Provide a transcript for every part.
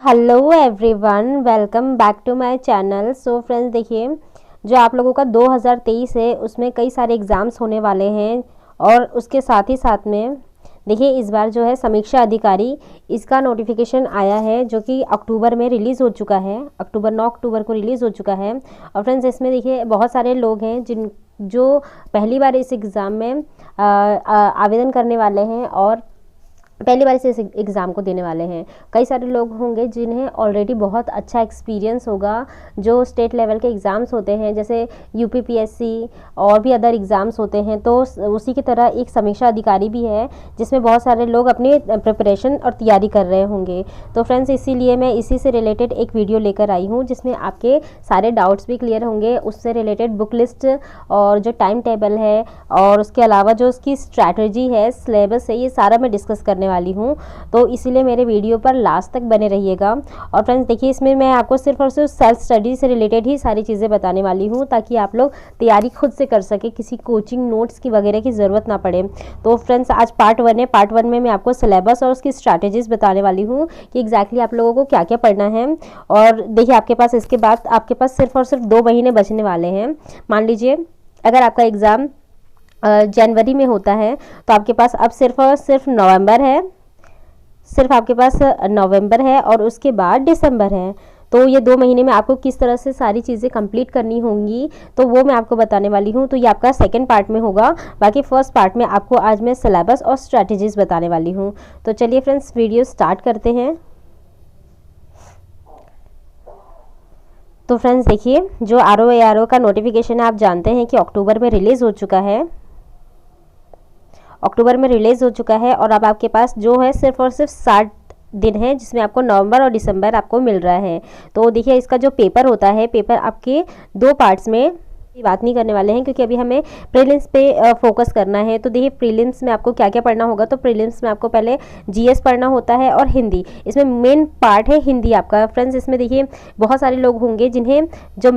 Hello everyone, welcome back to my channel. So friends, देखिए जो आप लोगों का 2023 है उसमें कई सारे एग्ज़ाम्स होने वाले हैं और उसके साथ ही साथ में देखिए इस बार जो है समीक्षा अधिकारी इसका नोटिफिकेशन आया है जो कि अक्टूबर में रिलीज़ हो चुका है। 9 अक्टूबर को रिलीज़ हो चुका है। और फ्रेंड्स, इसमें देखिए बहुत सारे लोग हैं जो पहली बार इस एग्ज़ाम में आवेदन करने वाले हैं और पहली बार इस एग्ज़ाम को देने वाले हैं। कई सारे लोग होंगे जिन्हें ऑलरेडी बहुत अच्छा एक्सपीरियंस होगा। जो स्टेट लेवल के एग्ज़ाम्स होते हैं जैसे यूपीपीएससी और भी अदर एग्ज़ाम्स होते हैं, तो उसी की तरह एक समीक्षा अधिकारी भी है जिसमें बहुत सारे लोग अपनी प्रिपरेशन और तैयारी कर रहे होंगे। तो फ्रेंड्स, इसीलिए मैं इसी से रिलेटेड एक वीडियो लेकर आई हूँ जिसमें आपके सारे डाउट्स भी क्लियर होंगे। उससे रिलेटेड बुक लिस्ट और जो टाइम टेबल है और उसके अलावा जो उसकी स्ट्रैटेजी है, सिलेबस है, ये सारा मैं डिस्कस करने वाली हूँ। तो इसीलिए मेरे वीडियो पर लास्ट तक बने रहिएगा। और फ्रेंड्स देखिए, इसमें मैं आपको सिर्फ और सिर्फ सेल्फ स्टडी से रिलेटेड ही सारी चीज़ें बताने वाली हूँ ताकि आप लोग तैयारी खुद से कर सके, किसी कोचिंग नोट्स की वगैरह की ज़रूरत ना पड़े। तो फ्रेंड्स, आज पार्ट 1 है। पार्ट 1 में मैं आपको सिलेबस और उसकी स्ट्रैटेजीज बताने वाली हूँ कि एग्जैक्टली आप लोगों को क्या क्या पढ़ना है। और देखिए, आपके पास इसके बाद आपके पास सिर्फ और सिर्फ 2 महीने बचने वाले हैं। मान लीजिए अगर आपका एग्ज़ाम जनवरी में होता है तो आपके पास अब सिर्फ और सिर्फ नवंबर है, सिर्फ आपके पास नवंबर है और उसके बाद दिसंबर है। तो ये 2 महीने में आपको किस तरह से सारी चीज़ें कंप्लीट करनी होंगी तो वो मैं आपको बताने वाली हूँ। तो ये आपका सेकंड पार्ट में होगा। बाकी फर्स्ट पार्ट में आपको आज मैं सिलेबस और स्ट्रैटेजीज बताने वाली हूँ। तो चलिए फ्रेंड्स, वीडियो स्टार्ट करते हैं। तो फ्रेंड्स देखिए, जो RO का नोटिफिकेशन है आप जानते हैं कि अक्टूबर में रिलीज़ हो चुका है। अक्टूबर में रिलीज़ हो चुका है और अब आपके पास जो है सिर्फ और सिर्फ 60 दिन है जिसमें आपको नवंबर और दिसंबर आपको मिल रहा है। तो देखिए, इसका जो पेपर होता है, पेपर आपके 2 पार्ट्स में बात नहीं करने वाले हैं क्योंकि अभी हमें प्रीलिम्स पे फोकस करना है। तो देखिए, प्रीलिम्स में आपको क्या क्या पढ़ना होगा। तो प्रीलिम्स में आपको पहले जीएस पढ़ना होता है और हिंदी। इसमें मेन पार्ट है हिंदी आपका। फ्रेंड्स, इसमें देखिए बहुत सारे लोग होंगे जिन्हें जो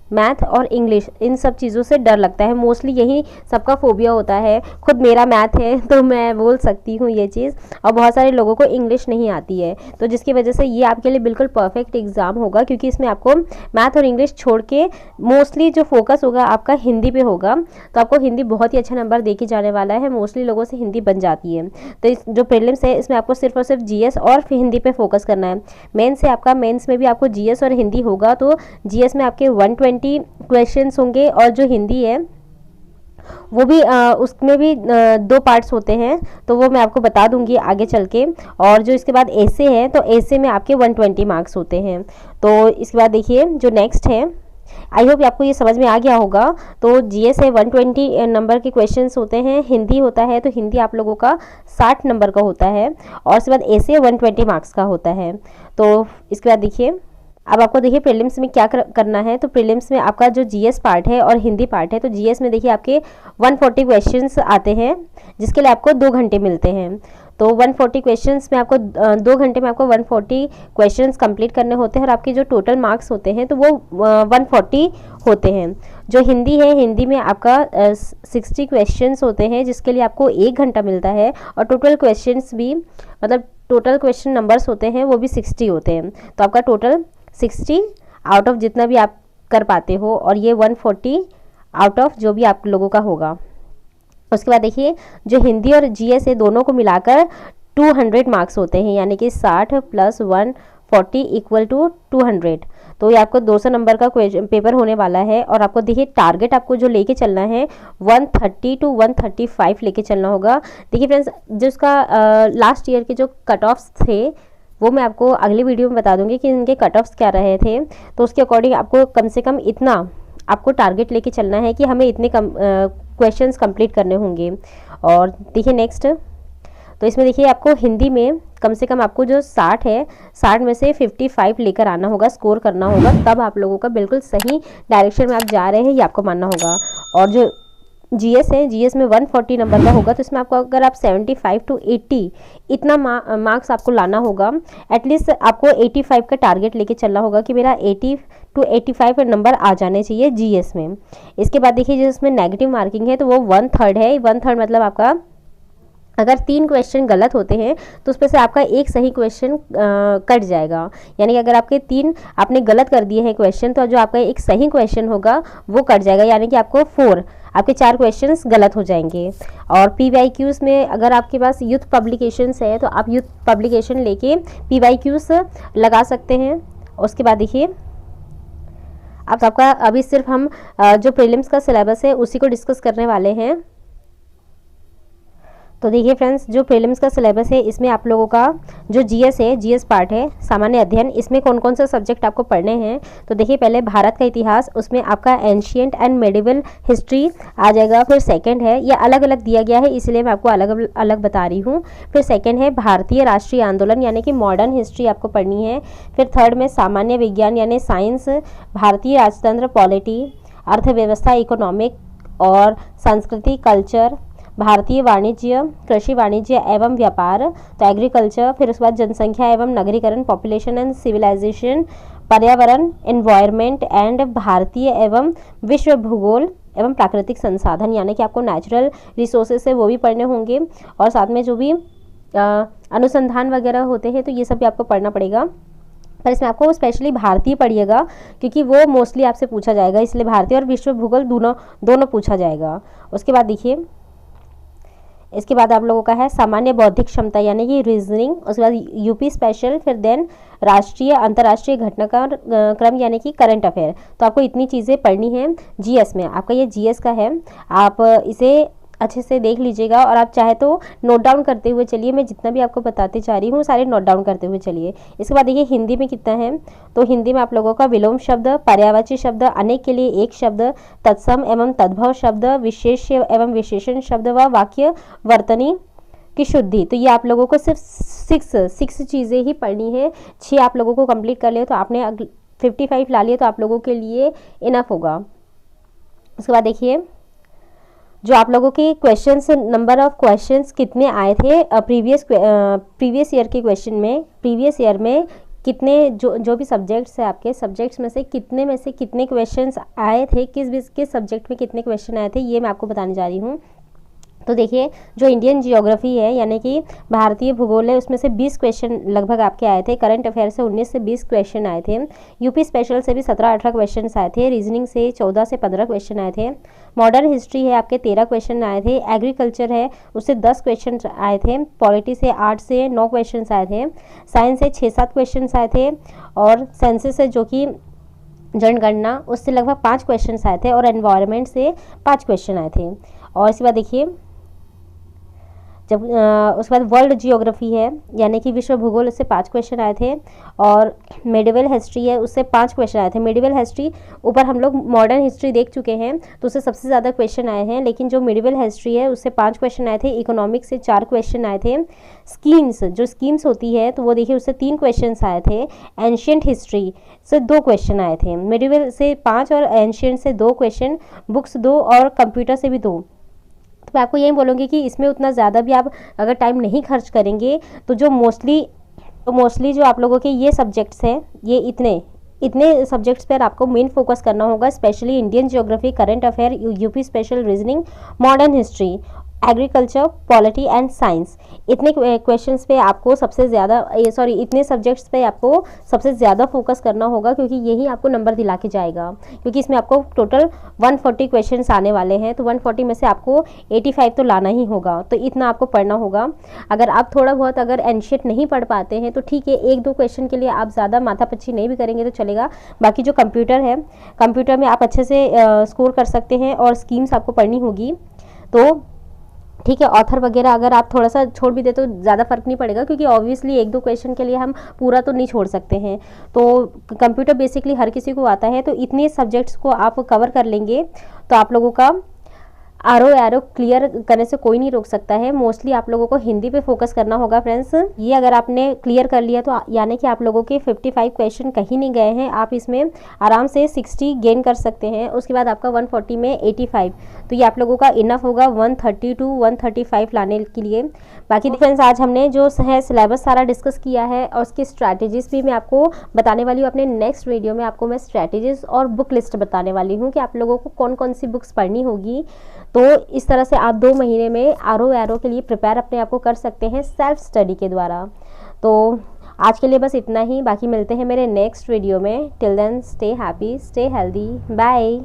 मैथ और इंग्लिश, इन सब चीज़ों से डर लगता है। मोस्टली यही सबका फोबिया होता है। खुद मेरा मैथ है तो मैं बोल सकती हूँ ये चीज़। और बहुत सारे लोगों को इंग्लिश नहीं आती है, तो जिसकी वजह से ये आपके लिए बिल्कुल परफेक्ट एग्ज़ाम होगा क्योंकि इसमें आपको मैथ और इंग्लिश छोड़ के मोस्टली जो फोकस होगा आपका हिंदी पे होगा। तो आपको हिंदी बहुत ही अच्छा नंबर दे के जाने वाला है। मोस्टली लोगों से हिंदी बन जाती है। तो इस जो प्रीलिम्स है इसमें आपको सिर्फ और सिर्फ जीएस और हिंदी पे फोकस करना है। मेंस है आपका, मेंस में भी आपको जीएस और हिंदी होगा। तो जीएस में आपके 120 क्वेश्चंस होंगे और जो हिंदी है वो भी उसमें भी 2 पार्ट्स होते हैं। तो वो मैं आपको बता दूंगी आगे चल के। और जो इसके बाद ऐसे है तो ऐसे में आपके 120 मार्क्स होते हैं। तो इसके बाद देखिए जो नेक्स्ट है, आई होप आपको ये समझ में आ गया होगा। तो जीएस है 120 नंबर के क्वेश्चंस होते हैं। हिंदी होता है तो हिंदी आप लोगों का 60 नंबर का होता है और उसके बाद ऐसे 120 मार्क्स का होता है। तो इसके बाद देखिए, अब आपको देखिए प्रीलिम्स में क्या करना है। तो प्रीलिम्स में आपका जो जीएस पार्ट है और हिंदी पार्ट है, तो जीएस में देखिए आपके 140 क्वेश्चंस आते हैं जिसके लिए आपको 2 घंटे मिलते हैं। तो 140 क्वेश्चंस में आपको 2 घंटे में आपको 140 क्वेश्चंस कंप्लीट करने होते हैं और आपके जो टोटल मार्क्स होते हैं तो वो 140 होते हैं। जो हिंदी है, हिंदी में आपका 60 क्वेश्चंस होते हैं जिसके लिए आपको 1 घंटा मिलता है और टोटल क्वेश्चंस भी, मतलब टोटल क्वेश्चन नंबर्स होते हैं वो भी 60 होते हैं। तो आपका टोटल 60 आउट ऑफ जितना भी आप कर पाते हो और ये 140 आउट ऑफ जो भी आप लोगों का होगा। उसके बाद देखिए, जो हिंदी और जीएस है दोनों को मिलाकर 200 मार्क्स होते हैं, यानी कि 60 + 140 इक्वल टू 200। तो ये आपको 200 नंबर का पेपर होने वाला है। और आपको देखिए टारगेट आपको जो लेके चलना है 130 to 135 लेके चलना होगा। देखिए फ्रेंड्स, जिसका लास्ट ईयर के जो कट ऑफ्स थे वो मैं आपको अगली वीडियो में बता दूंगी कि इनके कट ऑफ्स क्या रहे थे। तो उसके अकॉर्डिंग आपको कम से कम इतना आपको टारगेट लेके चलना है कि हमें इतने क्वेश्चंस कंप्लीट करने होंगे। और देखिए नेक्स्ट, तो इसमें देखिए आपको हिंदी में कम से कम आपको जो 60 है, 60 में से 55 लेकर आना होगा, स्कोर करना होगा, तब आप लोगों का बिल्कुल सही डायरेक्शन में आप जा रहे हैं ये आपको मानना होगा। और जो जीएस है, जीएस में 140 नंबर का होगा तो इसमें आपको अगर आप 75 to 80 इतना मार्क्स आपको लाना होगा। एटलीस्ट आपको 85 का टारगेट लेके चलना होगा कि मेरा 80 to 85 नंबर आ जाने चाहिए जीएस में। इसके बाद देखिए जिसमें नेगेटिव मार्किंग है तो वो 1/3 है। 1/3 मतलब आपका अगर 3 क्वेश्चन गलत होते हैं तो उसमें से आपका एक सही क्वेश्चन कट जाएगा। यानी कि अगर आपके 3 आपने गलत कर दिए हैं क्वेश्चन, तो जो आपका एक सही क्वेश्चन होगा वो कट जाएगा, यानी कि आपको 4 आपके 4 क्वेश्चंस गलत हो जाएंगे। और PYQs में अगर आपके पास यूथ पब्लिकेशंस है तो आप यूथ पब्लिकेशन लेके PYQs लगा सकते हैं। उसके बाद देखिए अब आपका अभी सिर्फ हम जो प्रीलिम्स का सिलेबस है उसी को डिस्कस करने वाले हैं। तो देखिए फ्रेंड्स, जो प्रीलिम्स का सिलेबस है इसमें आप लोगों का जो जीएस है, जीएस पार्ट है सामान्य अध्ययन, इसमें कौन कौन से सब्जेक्ट आपको पढ़ने हैं। तो देखिए पहले भारत का इतिहास, उसमें आपका एंशियंट एंड मेडिवल हिस्ट्री आ जाएगा। फिर सेकंड है, ये अलग अलग दिया गया है इसलिए मैं आपको अलग अलग बता रही हूँ। फिर सेकंड है भारतीय राष्ट्रीय आंदोलन यानी कि मॉडर्न हिस्ट्री आपको पढ़नी है। फिर थर्ड में सामान्य विज्ञान यानी साइंस, भारतीय राजतंत्र पॉलिटी, अर्थव्यवस्था इकोनॉमिक और संस्कृति कल्चर, भारतीय वाणिज्य, कृषि वाणिज्य एवं व्यापार तो एग्रीकल्चर। फिर उसके बाद जनसंख्या एवं नगरीकरण पॉपुलेशन एंड सिविलाइजेशन, पर्यावरण एनवायरनमेंट एंड भारतीय एवं विश्व भूगोल एवं प्राकृतिक संसाधन, यानी कि आपको नेचुरल रिसोर्सेज है वो भी पढ़ने होंगे और साथ में जो भी अनुसंधान वगैरह होते हैं तो ये सब भी आपको पढ़ना पड़ेगा। पर इसमें आपको स्पेशली भारतीय पढ़िएगा क्योंकि वो मोस्टली आपसे पूछा जाएगा, इसलिए भारतीय और विश्व भूगोल दोनों पूछा जाएगा। उसके बाद देखिए इसके बाद आप लोगों का है सामान्य बौद्धिक क्षमता यानी कि रीजनिंग, उसके बाद यूपी स्पेशल, फिर देन राष्ट्रीय अंतर्राष्ट्रीय घटनाक्रम यानी कि करंट अफेयर। तो आपको इतनी चीज़ें पढ़नी है जीएस में। आपका ये जीएस का है, आप इसे अच्छे से देख लीजिएगा और आप चाहे तो नोट डाउन करते हुए चलिए। मैं जितना भी आपको बताते जा रही हूँ सारे नोट डाउन करते हुए चलिए। इसके बाद देखिए हिंदी में कितना है, तो हिंदी में आप लोगों का विलोम शब्द, पर्यायवाची शब्द, अनेक के लिए एक शब्द, तत्सम एवं तद्भव शब्द, विशेष एवं विशेषण शब्द व वाक्य वर्तनी की शुद्धि। तो ये आप लोगों को सिर्फ सिक्स चीज़ें ही पढ़नी है। 6 आप लोगों को कंप्लीट कर लिया तो आपने 55 ला लिया तो आप लोगों के लिए इनफ होगा। उसके बाद देखिए जो आप लोगों के क्वेश्चंस, नंबर ऑफ क्वेश्चंस कितने आए थे प्रीवियस ईयर के क्वेश्चन में, प्रीवियस ईयर में कितने जो भी सब्जेक्ट्स है आपके सब्जेक्ट्स में से कितने क्वेश्चंस आए थे, किस सब्जेक्ट में कितने क्वेश्चन आए थे, ये मैं आपको बताने जा रही हूँ। तो देखिए जो इंडियन जियोग्राफी है यानी कि भारतीय भूगोल है उसमें से 20 क्वेश्चन लगभग आपके आए थे। करंट अफेयर से 19 से 20 क्वेश्चन आए थे। यूपी स्पेशल से भी 17-18 क्वेश्चन आए थे। रीजनिंग से 14 से 15 क्वेश्चन आए थे। मॉडर्न हिस्ट्री है आपके 13 क्वेश्चन आए थे। एग्रीकल्चर है उससे 10 क्वेश्चन आए थे। पॉलिटी से 8 से 9 क्वेश्चन आए थे। साइंस से 6-7 क्वेश्चन आए थे और सेंसस है जो कि जनगणना उससे लगभग 5 क्वेश्चन आए थे और एनवायरनमेंट से 5 क्वेश्चन आए थे। और इसके बाद देखिए जब उसके बाद वर्ल्ड जियोग्राफी है यानी कि विश्व भूगोल, उससे 5 क्वेश्चन आए थे और मेडिवल हिस्ट्री है उससे 5 क्वेश्चन आए थे। मेडिवल हिस्ट्री ऊपर हम लोग मॉडर्न हिस्ट्री देख चुके हैं तो उससे सबसे ज़्यादा क्वेश्चन आए हैं, लेकिन जो मेडिवल हिस्ट्री है उससे 5 क्वेश्चन आए थे। इकोनॉमिक्स से 4 क्वेश्चन आए थे। स्कीम्स होती है तो वो देखिए उससे 3 क्वेश्चन आए थे। एंशियंट हिस्ट्री से 2 क्वेश्चन आए थे। मेडिवल से 5 और एंशियंट से 2 क्वेश्चन, बुक्स 2 और कंप्यूटर से भी 2। तो मैं आपको यही बोलूँगी कि इसमें उतना ज़्यादा भी आप अगर टाइम नहीं खर्च करेंगे तो जो मोस्टली जो आप लोगों के ये सब्जेक्ट्स हैं, ये इतने सब्जेक्ट्स पर आपको मेन फोकस करना होगा, specially Indian geography, current affair, UP special, reasoning, modern history, agriculture, polity and science. इतने क्वेश्चंस पे आपको इतने सब्जेक्ट्स पे आपको सबसे ज़्यादा फोकस करना होगा क्योंकि यही आपको नंबर दिला के जाएगा। क्योंकि इसमें आपको टोटल 140 क्वेश्चंस आने वाले हैं तो 140 में से आपको 85 तो लाना ही होगा। तो इतना आपको पढ़ना होगा। अगर आप थोड़ा बहुत अगर एंशियंट नहीं पढ़ पाते हैं तो ठीक है, 1-2 क्वेश्चन के लिए आप ज़्यादा माथापच्ची नहीं भी करेंगे तो चलेगा। बाकी जो कंप्यूटर है, कंप्यूटर में आप अच्छे से स्कोर कर सकते हैं और स्कीम्स आपको पढ़नी होगी तो ठीक है। ऑथर वगैरह अगर आप थोड़ा सा छोड़ भी दे तो ज़्यादा फर्क नहीं पड़ेगा क्योंकि ऑब्वियसली 1-2 क्वेश्चन के लिए हम पूरा तो नहीं छोड़ सकते हैं। तो कंप्यूटर बेसिकली हर किसी को आता है तो इतने सब्जेक्ट्स को आप कवर कर लेंगे तो आप लोगों का एरो क्लियर करने से कोई नहीं रोक सकता है। मोस्टली आप लोगों को हिंदी पे फोकस करना होगा फ्रेंड्स। ये अगर आपने क्लियर कर लिया तो यानी कि आप लोगों के 55 क्वेश्चन कहीं नहीं गए हैं। आप इसमें आराम से 60 गेन कर सकते हैं। उसके बाद आपका 140 में 85, तो ये आप लोगों का इनफ होगा 130 to 135 लाने के लिए। बाकी फ्रेंड्स आज हमने जो है सिलेबस सारा डिस्कस किया है और उसकी स्ट्रैटेजीज भी मैं आपको बताने वाली हूँ। अपने नेक्स्ट वीडियो में आपको मैं स्ट्रैटेजीज और बुक लिस्ट बताने वाली हूँ कि आप लोगों को कौन कौन सी बुक्स पढ़नी होगी। तो इस तरह से आप 2 महीने में RO के लिए प्रिपेयर अपने आप को कर सकते हैं सेल्फ स्टडी के द्वारा। तो आज के लिए बस इतना ही, बाकी मिलते हैं मेरे नेक्स्ट वीडियो में। Till then stay happy, stay healthy, bye.